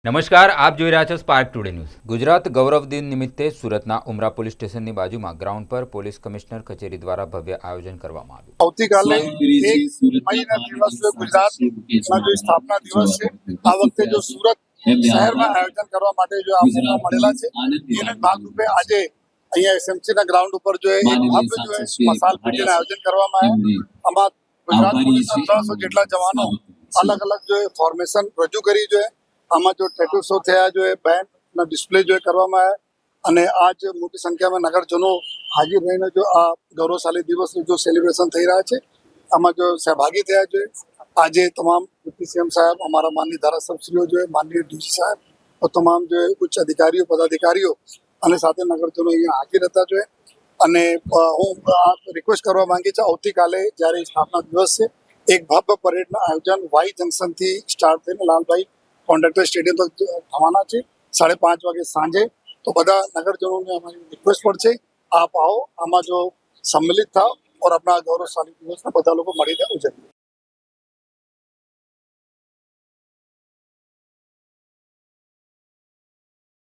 નમસ્કાર, આપ જોઈ રહ્યા છો સ્પાર્ક ટુડે ન્યૂઝ। ગુજરાત ગૌરવ દિન નિમિત્તે સુરતના ઉમરા પોલીસ સ્ટેશનની બાજુમાં ગ્રાઉન્ડ પર પોલીસ કમિશનર કચેરી દ્વારા ભવ્ય આયોજન કરવામાં આવ્યું। આવતીકાલે 1 મઈના દિવસે ગુજરાતના જે સ્થાપના દિવસ છે, આ વખતે જો સુરત શહેરમાં આયોજન કરવા માટે જો આ મોકા મળેલા છે, એના ભાગરૂપે આજે અહીંયા એસએમસીના ગ્રાઉન્ડ ઉપર જો એક ભવ્ય જો મસાલ પેટીનું આયોજન કરવામાં આવ્યું। આમાં ગુજરાત પોલીસના 300 જેટલા જવાનો અલગ અલગ જો ફોર્મેશન રજૂ કરી જો આમાં જો ટેટુ શો થયા જો બેન્ડના ડિસ્પ્લે જો કરવામાં આવ્યા અને આજ મોટી સંખ્યામાં નગરજનો હાજર રહીને જો આ ગૌરવશાળી દિવસનું જો સેલિબ્રેશન થઈ રહ્યા છે, આમાં જો સહભાગી થયા છે। આજે તમામ ડિપ્ટી સીએમ સાહેબ, અમારા માનનીય ધારાસભ્યશ્રીઓ જો માનનીય ડીસી સાહેબ और તમામ જો ઉચ્ચ અધિકારીઓ પદાધિકારીઓ અને સાથે નગરજનો અહીંયા હાજર હતા જો અને હું આ રિક્વેસ્ટ કરવા માંગી છે, આવતીકાલે જ્યારે સ્થાપના દિવસ છે, એક ભવ્ય પરેડનું આયોજન વાઈ જંકશનથી સ્ટાર્ટ થઈને લાલભાઈ કોન્ટ્રાક્ટર સ્ટેડિયમ તક થવાના છે 5:30 વાગે સાંજે। તો બધા નગરજનોને અમારી રિક્વેસ્ટ પણ છે, આપ આવો, આમાં જો सम्मिलित થાઓ और अपना गौरवशाली દિવસને બધા લોકો મળીને ઉજવીએ।